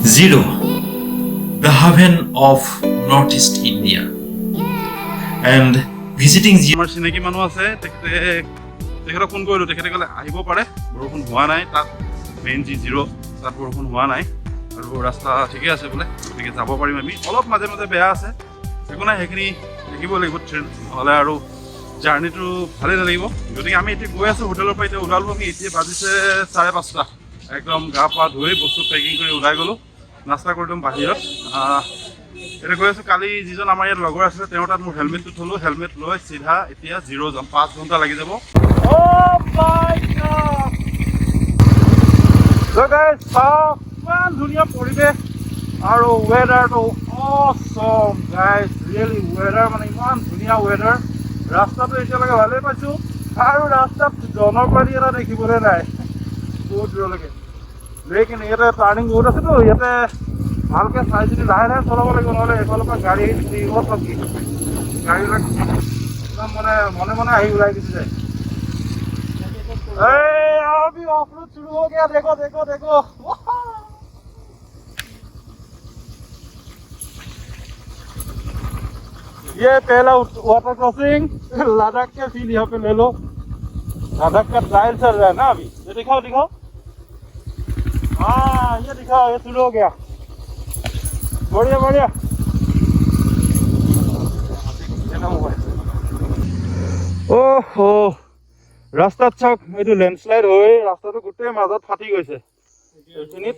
Zero, the haven of Northeast India. And visiting Zero. আমাৰ চিনাকি মানুহ আছে, তেখেতক ফোন কৰিলোঁ, তেখেতে ক'লে আহিব পাৰে, বৰষুণ হোৱা নাই তাত, মেইন জিৰ' তাত বৰষুণ হোৱা নাই আৰু ৰাস্তা ঠিকে আছে বোলে, গতিকে যাব পাৰিম আমি। অলপ মাজে মাজে বেয়া আছে, একো নাই, সেইখিনি দেখিব লাগিব ট্ৰেইন, নহ'লে আৰু জাৰ্ণিটো ভালেই নালাগিব। গতিকে আমি এতিয়া গৈ আছোঁ হোটেলৰ পৰা, এতিয়া ওলালোঁ আমি, এতিয়া বাজিছে 5:30, একদম গা পা ধুই বস্তু পেকিং কৰি ওলাই গ'লোঁ, নাস্তা কৰিলোঁ বাহিৰত। এতিয়া গৈ আছোঁ, কালি যিজন আমাৰ ইয়াত লগৰ আছিলে তেওঁৰ তাত মোৰ হেলমেটটো থলোঁ, হেলমেট লৈ চিধা এতিয়া জিৰ' যাম, 5 ঘণ্টা লাগি যাব। ইমান ধুনীয়া পৰিৱেশ আৰু ৱেডাৰটো অচম গাইজ, ৰিয়েলি ৱেডাৰ মানে ইমান ধুনীয়া ৱেডাৰ। ৰাস্তাটো এতিয়ালৈকে ভালেই পাইছোঁ আৰু ৰাস্তাত জনপ্ৰাণী এটা দেখিবলৈ নাই বহুত দূৰলৈকে। লেকিন ইয়াতে টাৰ্ণিং বহুত আছেতো, ইয়াতে ভালকৈ চাই চিতি লাহে লাহে চলাব লাগিব, নহ'লে এইফালৰ পৰা গাড়ী দিব থাকি গাড়ীবিলাক একদম মানে মনে মনে আহি ওলাই গুচি যায়। अभी ऑफरोड शुरू हो गया, देखो देखो देखो। ये पहला वाटर क्रॉसिंग, लद्दाख के फील यहाँ पे ले लो। लद्दाख का ट्रायल चल रहा है ना अभी, ये दिखाओ दिखाओ। हाँ ये दिखाओ, ये शुरू हो गया, बढ़िया बढ़िया। ओहो ৰাস্তাত চাওক, এইটো লেণ্ডশ্লাইড হৈ ৰাস্তাটো গোটেই মাজত ফাটি গৈছে এইখিনিত।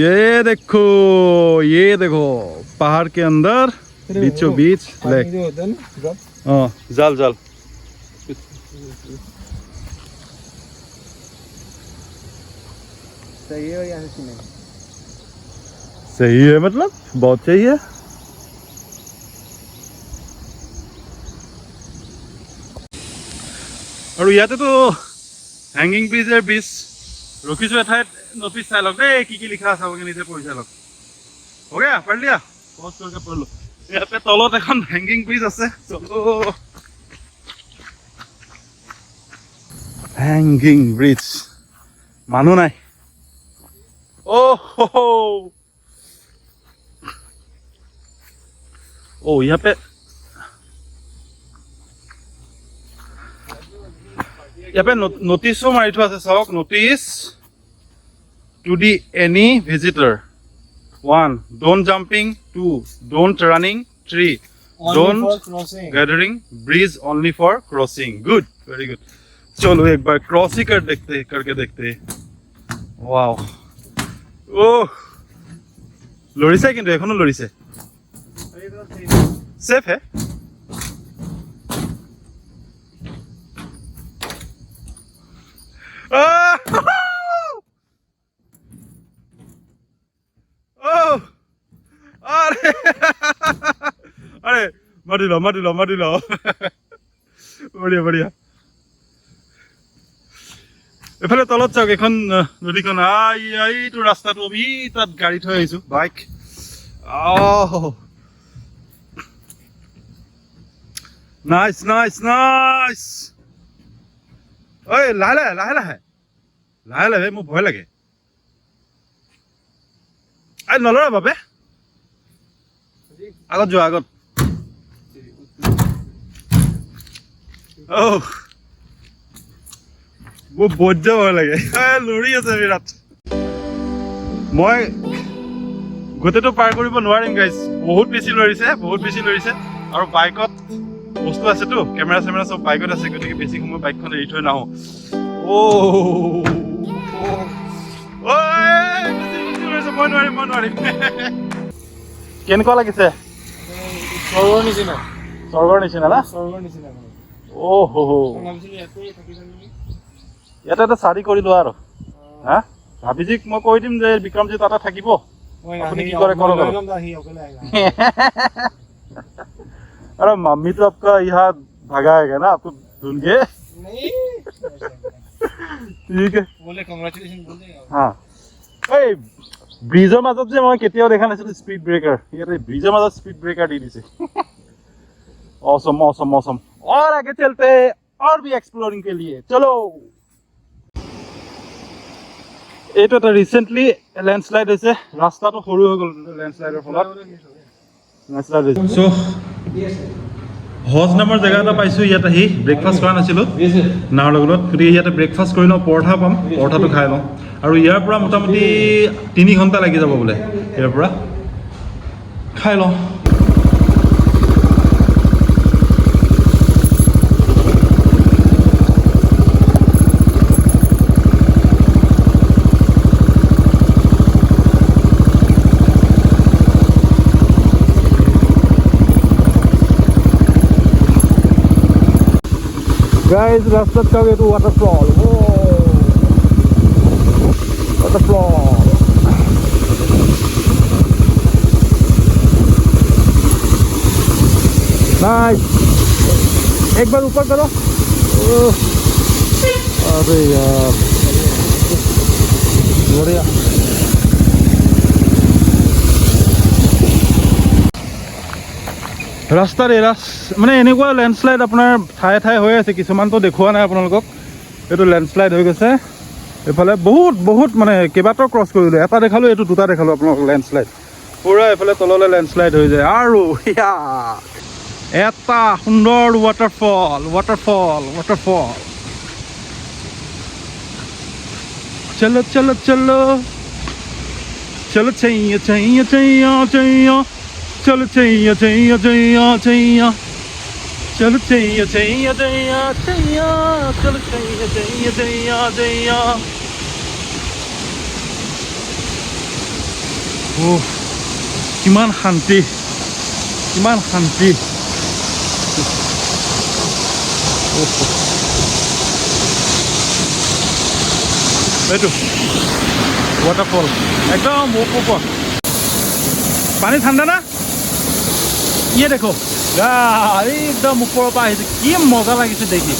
ये देखो पहाड़ के अंदर बीचों बीच लेक। हाँ जाल जाल सही है, मतलब बहुत सही है। और ইয়াতেতো হ্যাঙ্গিং ব্ৰিজৰ ব্ৰিজ ৰখিছোঁ এঠাইত, নটিচ চাই লওক দেই, কি লিখা আছে আপোনালোকে নিজে পঢ়ি চাই লওক। हो गया पढ़ लिया, पॉज करके पढ़ लो। ইয়াতে তলত এখন হ্যাঙ্গিং ব্ৰিজ আছে, হ্যাঙ্গিং ব্ৰিজ, মানুহ নাই। ओ यहाँ पे नोटिसो मारि थोआ আছে, চাওক notice to the any visitor. 1 don't jumping, 2 don't running, 3 don't gathering, bridge only for crossing। good, very good। चलो एक बार क्रॉस ही करके देखते। वाओ, ओह लड़िसे किन्तु एखोनो लड़िसे, सेफ है। अरे मारी लो बढ़िया बढ़िया। এফালে তলত চাওক, এখন নদীখন, এইটো ৰাস্তাটো আমি তাত গাড়ী থৈ আহিছোঁ, বাইক। Nice nice nice. ঐ লাহে লাহে লাহে লাহে লাহে লাহে, মোৰ ভয় লাগে। নলৰা বাবে, আগত যোৱা আগত। মোৰ বজ্য ভয় লাগে, লৰি আছে বিৰাট। মই গোটেইটো পাৰ কৰিব নোৱাৰিম গাইজ, বহুত বেছি লৰিছে আৰু বাইকত বস্তু আছেতো, কেমেৰা চেমেৰা চব বাইকত আছে, গতিকে বেছি সময় বাইকখন এৰি থৈ নাহোঁ। মই নোৱাৰিম। কেনেকুৱা লাগিছে? স্বৰ্গৰ নিচিনা না? ইয়াতে এটা চাৰি কৰি লোৱা আৰু। হা ভাবিজিক মই কৈ দিম যে বিক্ৰমজী তাতে থাকিব, আপুনি কি কৰে কৰক। अरे मम्मी तो आपका यहाँ भगाएगा ना आपको ढूंढ के। नहीं ठीक है, बोले कांग्रेचुलेशन बोल देगा। हाँ এই ব্ৰিজৰ মাজত যে মই কেতিয়াও দেখা নাছিলো স্পীড ব্ৰেকাৰ, ইয়াতে ব্ৰিজৰ মাজত স্পীড ব্ৰেকাৰ দি দিছে। Awesome awesome awesome. और आगे चलते हैं और भी एक्सप्लोरिंग के लिए, चलो। এইটো এটা ৰিসেন্টলি ল্যান্ডস্লাইড হৈছে, ৰাস্তাটো সৰু হৈ গ'ল ল্যান্ডস্লাইডৰ ফলত। ল্যান্ডস্লাইড হৈছে। সো হজ নামৰ জেগা এটা পাইছোঁ, ইয়াত আহি ব্ৰেকফাষ্ট কৰা নাছিলোঁ নাৱৰ লগত, গতিকে ইয়াতে ব্ৰেকফাষ্ট কৰি লওঁ, পৰঠা পাম, পৰঠাটো খাই লওঁ। আৰু ইয়াৰ পৰা মোটামুটি 3 ঘণ্টা লাগি যাব বোলে, ইয়াৰ পৰা খাই লওঁ। Guys, let's go to waterfall. Whoa. Waterfall. Nice. एक बार ऊपर करो। अरे यार, बढ़िया। ৰাস্তাৰ মানে এনেকুৱা লেণ্ডশ্লাইড আপোনাৰ ঠায়ে ঠায়ে হৈ আছে, কিছুমানতো দেখুওৱা নাই আপোনালোকক। এইটো লেণ্ডশ্লাইড হৈ গৈছে এইফালে, বহুত মানে কেইবাটাও ক্ৰছ কৰিলোঁ, এটা দেখালোঁ, এইটো 2টা দেখালোঁ আপোনালোকক লেণ্ডশ্লাইড। পুৰা এইফালে তললৈ লেণ্ডশ্লাইড হৈ যায়। আৰু এটা সুন্দৰ ৱাটাৰফল, ৱাটাৰফল, ৱাটাৰফল। চলো চলো চলো চলো, চৈয়া চৈয়া চৈয়া চৈয়া, चलो चैया चैया चैया चैया, चलो चैया चैया चैया चैया, चलो चैया चैया चैया चैया। ओह, किमान शांति, किमान शांति। এইটো ৱাটাৰফল একদম ওপৰ, পানী ঠাণ্ডা না। ये देखो एकदम ऊपर पर आई, कि मजा लगे देखिए।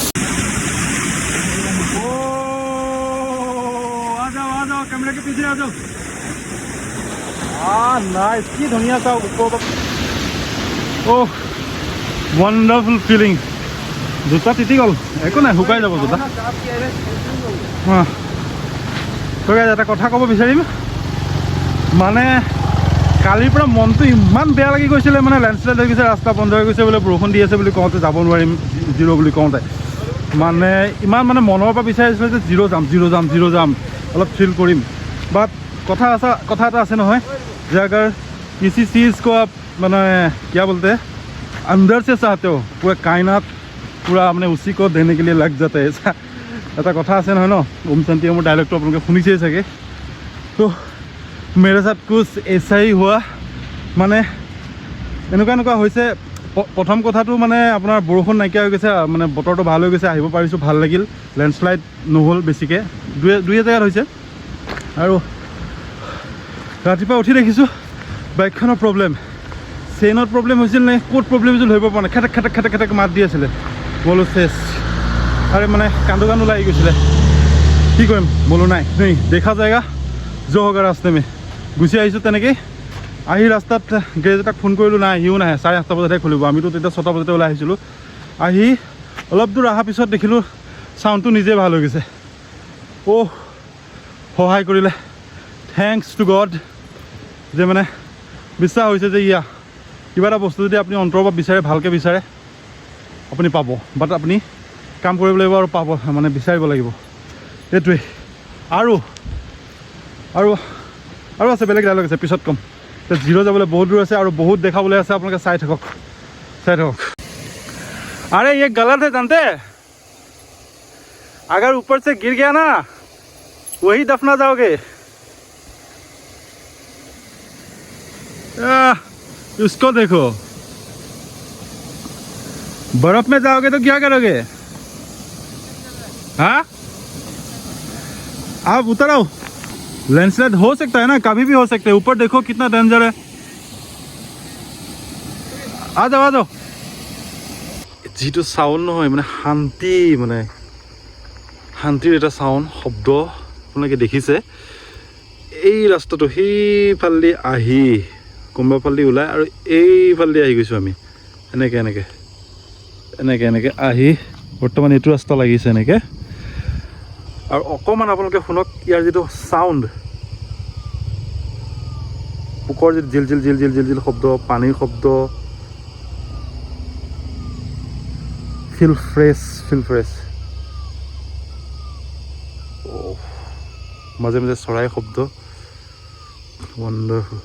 आ जाओ कैमरे के पीछे आ जाओ। नाइस, की धुनिया सा ऊपर। ओह, वंडरफुल फीलिंग। जूता तिति गल, एक ना शुकाई যাব जूता। हाँ, तो এটা কথা ক'ব বিচাৰিম, মানে কালিৰ পৰা মনটো ইমান বেয়া লাগি গৈছিলে, মানে লেণ্ডশ্লাইড হৈ গৈছে, ৰাস্তা বন্ধ হৈ গৈছে বোলে, বৰষুণ দি আছে বুলি কওঁতে যাব নোৱাৰিম, 0 বুলি কওঁতে মানে ইমান মানে মনৰ পৰা বিচাৰিছিলে যে 0 যাম, 0 যাম, 0 যাম, অলপ ফিল কৰিম। বাট কথা এটা আছে নহয়, যে अगर किसी चीज़ को आप মানে क्या बोलते हैं अंदर से चाहते हो, पूरा कायनात पूरा মানে उसी को देने के लिए लग जाता है, ऐसा এটা কথা আছে নহয় ন। ওম শান্তি ওমৰ ডাইলগটো আপোনালোকে শুনিছেই চাগে। তো मेरे साथ कुछ ऐसा ही हुआ, মানে এনেকুৱা হৈছে। প্ৰথম কথাটো মানে আপোনাৰ বৰষুণ নাইকিয়া হৈ গৈছে, মানে বতৰটো ভাল হৈ গৈছে, আহিব পাৰিছোঁ, ভাল লাগিল, লেণ্ডশ্লাইড নহ'ল বেছিকৈ, দুই জেগাত হৈছে। আৰু ৰাতিপুৱা উঠি দেখিছোঁ বাইকখনৰ প্ৰব্লেম, চেইনত প্ৰব্লেম হৈছিল নে ক'ত প্ৰব্লেম হৈছিল ধৰিব পৰা নাই, খেটেক মাত দি আছিলে। বোলো চেছ, আৰে মানে কান্দো লাগি গৈছিলে, কি কৰিম। বোলো নাই দেখা জেগা जो होगा रास्ते में, গুচি আহিছোঁ তেনেকেই। আহি ৰাস্তাত গেৰেজ এটাক ফোন কৰিলোঁ, নাই সিও নাহে, 8:30 বজাতহে খুলিব, আমিতো তেতিয়া 6টা বজাতে ওলাই আহিছিলোঁ। আহি অলপ দূৰ অহাৰ পিছত দেখিলোঁ চাউণ্ডটো নিজে ভাল হৈ গৈছে। অ' সহায় কৰিলে, থেংকছ টু গড, যে মানে বিশ্বাস হৈছে যে কিবা এটা বস্তু যদি আপুনি অন্তৰৰ পৰা বিচাৰে, ভালকৈ বিচাৰে, আপুনি পাব। বাট আপুনি কাম কৰিব লাগিব আৰু পাব, মানে বিচাৰিব লাগিব, এইটোৱেই। আৰু আছে বেলেগ ডাইলগ আছে, পিছত ক'ম। তো 0 যাবলৈ বহুত দূৰ আছে আৰু বহুত দেখাবলৈ আছে, আপোনালোকে চাই থাকক। अरे ये गलत है जानते, अगर ऊपर से गिर गया ना वही दफना जाओगे। उसको देखो, बर्फ में जाओगे तो क्या करोगे? हाँ, आप उतर आओ, लैंडस्लाइड हो सकता है ना, कभी भी हो सकता है। ऊपर देखो कितना डेंजर है, आ जाओ। যিটো সাউন্ড নহয়, মানে শান্তি, মানে শান্তিৰ এটা সাউন্ড, শব্দ আপোনালোকে দেখিছে। এই ৰাস্তাটো সেইফালেদি আহি কোনোবাফালেদি ওলাই আৰু এইফালেদি আহি গৈছোঁ আমি এনেকৈ এনেকৈ এনেকৈ এনেকৈ আহি বৰ্তমান এইটো ৰাস্তা লাগিছে এনেকৈ আৰু অকণমান আপোনালোকে শুনক ইয়াৰ যিটো চাউণ্ড পোকৰ যিটো জিল জিল জিল জিল জিল জিল শব্দ পানীৰ শব্দ ফিল ফ্ৰেছ মাজে মাজে চৰাই শব্দ ৱণ্ডাৰফুল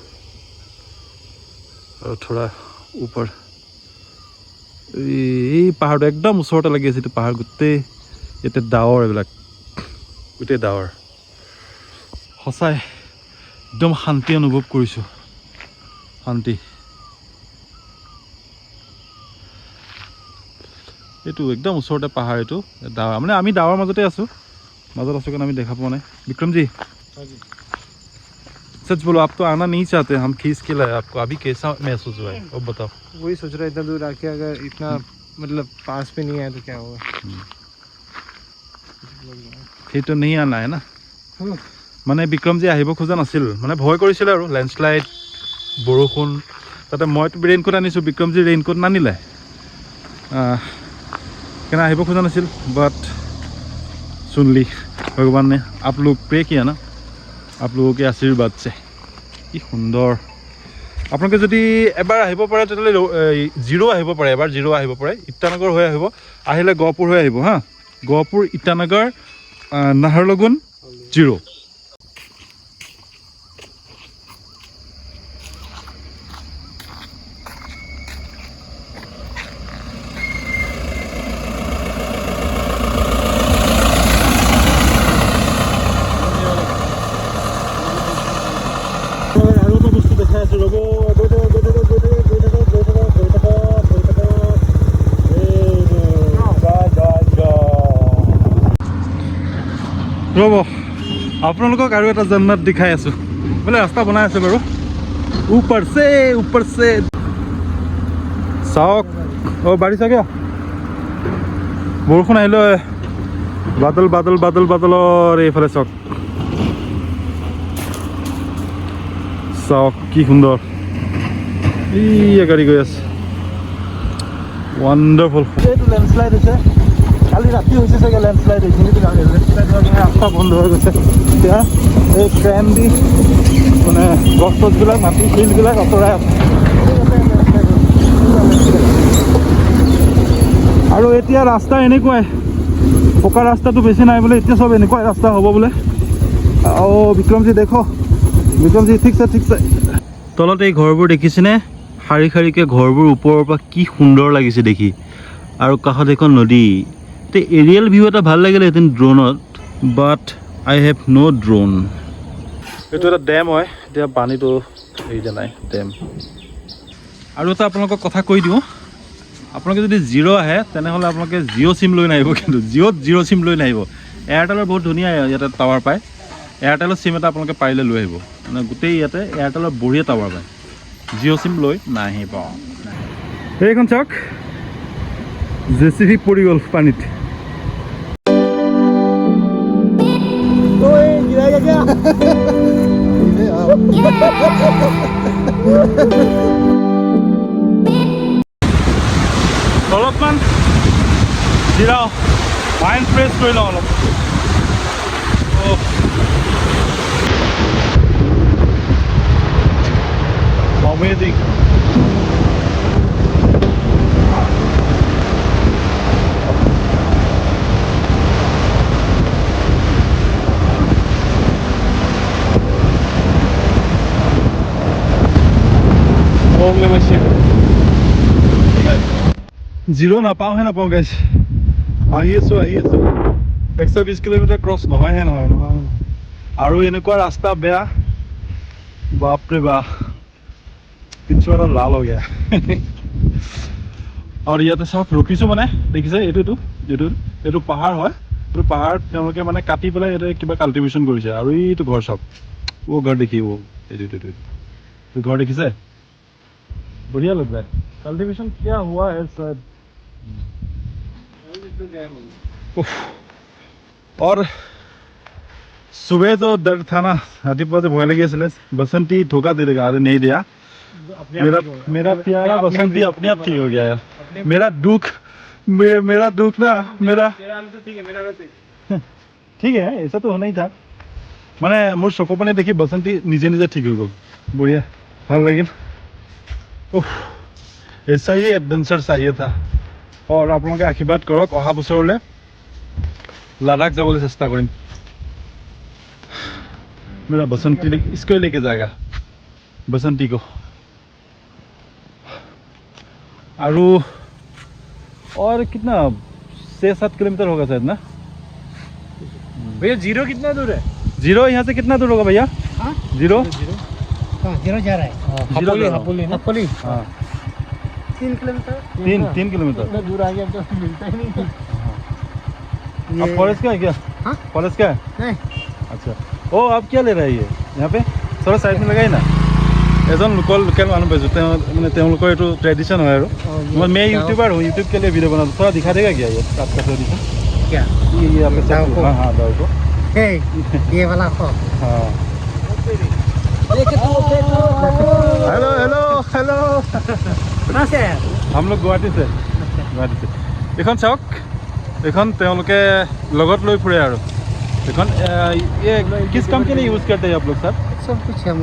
আৰু থোৰা ওপৰ এই পাহাৰটো একদম ওচৰতে লাগি আছে এইটো পাহাৰ গোটেই ইয়াতে ডাৱৰ এইবিলাক গোটেই ডাৱৰ সঁচাই একদম শান্তি অনুভৱ কৰিছোঁ শান্তি এইটো একদম ওচৰতে পাহাৰ এইটো ডাৱৰ মানে আমি ডাৱৰ মাজতে আছোঁ कारण हमें देखा पाना है विक्रम जी सच बोलो आप तो आना नहीं चाहते हम खींच के लाए आपको अभी कैसा महसूस हुआ है अब बताओ वही सोच रहा इतना दूर आके अगर इतना मतलब पास पे नहीं आया तो क्या होगा फिर तो नहीं आना है ना মানে বিক্ৰম জি আহিব খোজা নাছিল মানে ভয় কৰিছিল আৰু লেণ্ডস্লাইড বৰষুণ তাতে মইতো ৰেইনকোট আনিছোঁ বিক্ৰম জি ৰেইনকোট নানিলে কেনে আহিব খোজা নাছিল বাট सुन ली भगवान ने आप लोग प्रे किया ना आप लोगों के आशीर्वाद से कि सुंदर আপোনালোকে যদি এবাৰ আহিব পাৰে তেতিয়াহ'লে জিৰ' আহিব পাৰে এবাৰ জিৰ' আহিব পাৰে ইটানগৰ হৈ আহিব আহিলে গহপুৰ হৈ আহিব হা গহপুৰ ইটানগৰ নাহৰলগুন জিৰ' ৰ'ব আপোনালোকক আৰু এটা জান্নাত দেখাই আছোঁ বোলে ৰাস্তা বনাই আছে বাৰু ऊपर से চাওক অ বাৰিছ কিয় বৰষুণ আহিলে বাদল বাদল বাদল বাদলৰ এইফালে চাওক চাওক কি সুন্দৰ এই গাড়ী গৈ আছে ৱাণ্ডাৰফুল এইটো লেণ্ডস্লাইড হৈছে কালি ৰাতি হৈছে চাগে লেণ্ডস্লাইড এইখিনিত লেণ্ডস্লাইড হোৱাৰ কাৰণে ৰাস্তা বন্ধ হৈ গৈছে এতিয়া এই ট্ৰেইন দি মানে গছ চছবিলাক মাটি শিলবিলাক আঁতৰাই আছে আৰু এতিয়া ৰাস্তা এনেকুৱাই পকা ৰাস্তাটো বেছি নাই বোলে এতিয়া চব এনেকুৱাই ৰাস্তা হ'ব বোলে বিক্ৰমজী দেখো বিক্ৰমজী ঠিকছে তলত এই ঘৰবোৰ দেখিছেনে শাৰী শাৰীকৈ ঘৰবোৰ ওপৰৰ পৰা কি সুন্দৰ লাগিছে দেখি আৰু কাষত এখন নদী তে এৰিয়েল ভিউ এটা ভাল লাগিলেহেঁতেন ড্ৰোনত বাট আই হেভ ন' ড্ৰোন এইটো এটা ডেম হয় এতিয়া পানীটো হেৰি দিয়া নাই ডেম আৰু এটা আপোনালোকক কথা কৈ দিওঁ আপোনালোকে যদি জিৰ' আহে তেনেহ'লে আপোনালোকে জিঅ' চিম লৈ নাহিব কিন্তু জিঅ'ত জিৰ' চিম লৈ নাহিব এয়াৰটেলৰ বহুত ধুনীয়া ইয়াতে টাৱাৰ পায় এয়াৰটেলৰ চিম এটা আপোনালোকে পাৰিলে লৈ আহিব মানে গোটেই ইয়াতে এয়াৰটেলৰ বঢ়িয়া টাৱাৰ পায় জিঅ' চিম লৈ নাহিব এইখন চাওক জেচিবি পৰি গ'ল পানীত অলপমান জিৰাও মাইণ্ড ফ্ৰেছ কৰি লওঁ অলপ Amazing. জিৰ' নাপাওঁহে নাপাওঁ গাইছ আহি আছোঁ 120 কিলোমিটাৰ ক্ৰছ নহয়হে নহয় আৰু এনেকুৱা ৰাস্তা বেয়া বাপৰে বাপ পিছৰ লাল হৈ গয়া আৰু ইয়াতে চব ৰখিছোঁ মানে দেখিছে এইটো পাহাৰ হয় এইটো পাহাৰ তেওঁলোকে মানে কাটি পেলাই ইয়াতে কিবা কাল্টিভেশ্যন কৰিছে আৰু এইটো ঘৰ চব ঘৰ দেখি এইটো ঘৰ দেখিছে बढ़िया लग रहा है कल्टीवेशन क्या हुआ है सर और सुबह तो दर्द था ना, रातिपुआ से भय लगी आছিলে बसंती धोखा दे देगा अरे नहीं दिया मेरा प्यारा बसंती अपने आप ठीक हो गया यार मेरा दुख ना मेरा ठीक है ऐसा तो होना ही था माने मोर चकु पानी देखी बसंती निजे निजे ठीक हो गल बढ़िया ভাল লাগিল ऐसा ही एडवेंचर चाहिए था और आप लोगों के आशीर्वाद करक अहा बछरले लद्दाख जाबले चेष्टा करिम मेरा बसंती इसको लेके जाएगा बसंती को और कितना 6-7 किलोमीटर होगा शायद ना भैया जीरो कितना दूर है? जीरो यहाँ से कितना दूर होगा भैया? जीरो जीरो जा रहा है हपोली हाँ 3 किलोमीटर 3 किलोमीटर इतना दूर आ गया तो मिलता ही नहीं अब फॉरेस्ट का है क्या? हाँ? फॉरेस्ट का है? नहीं अच्छा ओ आप क्या ले रहे हैं यहाँ पे थोड़ा साइड में लगाई ना एजन लोकल মানুহ পাইছো মানে তেওঁলোকৰ এইটো ট্ৰেডিশন হয় আৰু मैं यूट्यूबर हूँ यूट्यूब के लिए वीडियो बना थोड़ा दिखा देगा क्या ये आपका ट्रेडिशन क्या ये आपके दाव को? हाँ हाँ दाव को ये वाला को हाँ हेलो हेलो हेलो कहाँ से है? हम लोग गुवाहाटी से এখন চাওক এখন তেওঁলোকে লগত লৈ ফুৰে আৰু এখন ये किस काम के लिए यूज करते हैं आप लोग सर सब कुछ हम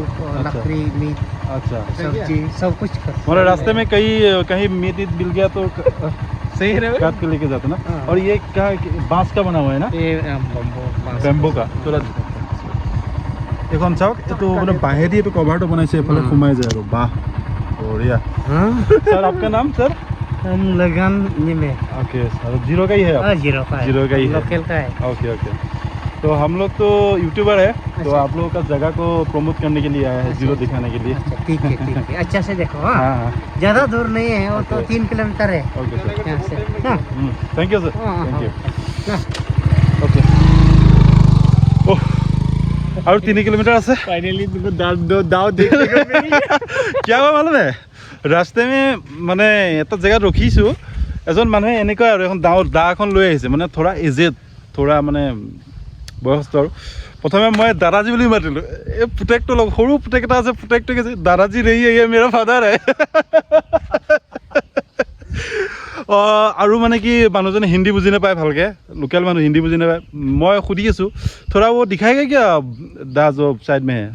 लकड़ी मीट अच्छा सब्जी सब कुछ करते हमारे रास्ते में कहीं मीट मिल गया तो सही है काट के लेके जाते ना हाँ। और ये क्या बांस का बना हुआ है ना ये বেম্বো का তোরা এখন চাওক এইটো মানে বাঁহেদি এইটো কভাৰটো বনাইছে এফালে সোমাই যায় আৰু বাহ বঢ়িয়া हाँ सर आपका नाम सर हम लगन ये में ओके सर जीरो का ही है आप जीरो का है जीरो का ही है लोकल का है ओके ओके तो हम लोग तो यूट्यूबर है तो अच्छा। आप लोगों का जगह को प्रमोट करने के लिए आया है जीरो दिखाने के लिए अच्छा ठीक है अच्छा से देखो हाँ हाँ हाँ ज़्यादा दूर नहीं है वो तो Okay. 3 किलोमीटर है ओके सर यहाँ से हाँ थैंक यू सर हाँ, थैंक यू हाँ। ओके ओह और 3 किलोमीटर আছে फाइनली तुमको दाव देखने को मिली क्या हुआ मालूम है रास्ते में মানে এটা জেগাত ৰখিছো এজন মানুহে এনেকৈ আৰু এখন দা এখন লৈ আহিছে মানে থোৰা এজেড থোৰা মানে বয়সস্থ আৰু প্ৰথমে মই দাদাজী বুলি মাতিলো এই পুতেকটো লগ সৰু পুতেক এটা আছে পুতেকটো কৈছে দাদাজী ৰহি ये मेरा फादर है আৰু মানে কি মানুহজনে হিন্দী বুজি নাপায় ভালকে লোকেল মানুহ হিন্দী বুজি নাপায় মই সুধি আছো थोड़ा वो दिखाएगा क्या दा जो साइड में है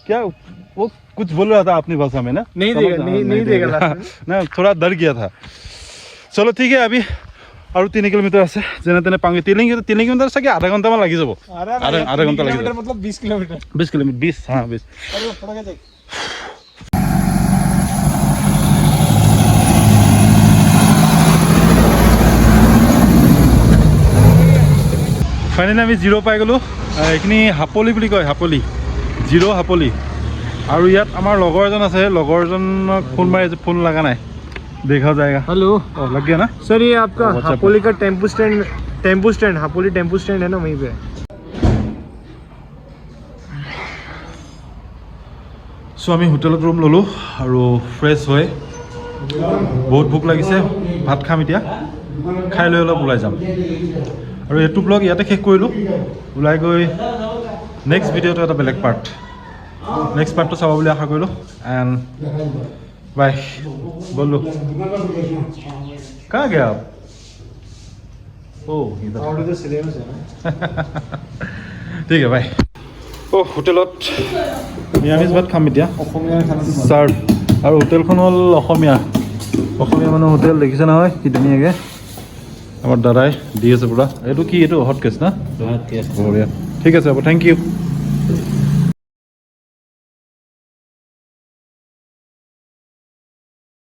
क्या वो कुछ बोल रहा था अपनी भाषा में ना नहीं देगा, नहीं देगा last में। ना थोड़ा डर गया था चलो ठीक है अभी और 3 किलोमीटर আছে যেনে তেনে পাঙ্গি 3 কিলোমিটার চাগে আধা ঘন্টামান লাগি যাব আধা ঘন্টা লাগি যাব मतलब 20 किलोमीटर 20 किलोमीटर 20 हाँ 20 अरे थोड़ा क्या देख ফাইনেলি আমি জিৰ' পাই গ'লোঁ এইখিনি হাপলি বুলি কয় হাপলি জিৰ' হাপলি আৰু ইয়াত আমাৰ লগৰ এজন আছে লগৰজনক ফোন মাৰি ফোন লগা নাই देखा जाएगा हेलो लग गया ना सर ये आपका WhatsApp हापोली का tempo stand Hapoli tempo stand है ना वहीं पे सो আমি হোটেলত ৰুম ল'লোঁ আৰু ফ্ৰেছ হৈ বহুত ভোক লাগিছে ভাত খাম এতিয়া খাই লৈ অলপ ওলাই যাম আৰু এইটো ব্লগ ইয়াতে শেষ কৰিলোঁ ওলাই গৈ নেক্সট ভিডিঅ'টো এটা বেলেগ পাৰ্ট নেক্সট পাৰ্টটো চাব বুলি আশা কৰিলোঁ এণ্ড बाय बोलो कहाँ गया आप ओह इधर ठीक है बाय ओ হোটেলত নিৰামিষ ভাত খাম এতিয়া চাৰ্ভ আৰু হোটেলখন হ'ল অসমীয়া মানুহ হোটেল দেখিছে নহয় কি ধুনীয়াকৈ আমাৰ দাদাই দি আছে পুৰা এইটো কি এইটো হট কেছ না বঢ়িয়া ঠিক আছে হ'ব থেংক ইউ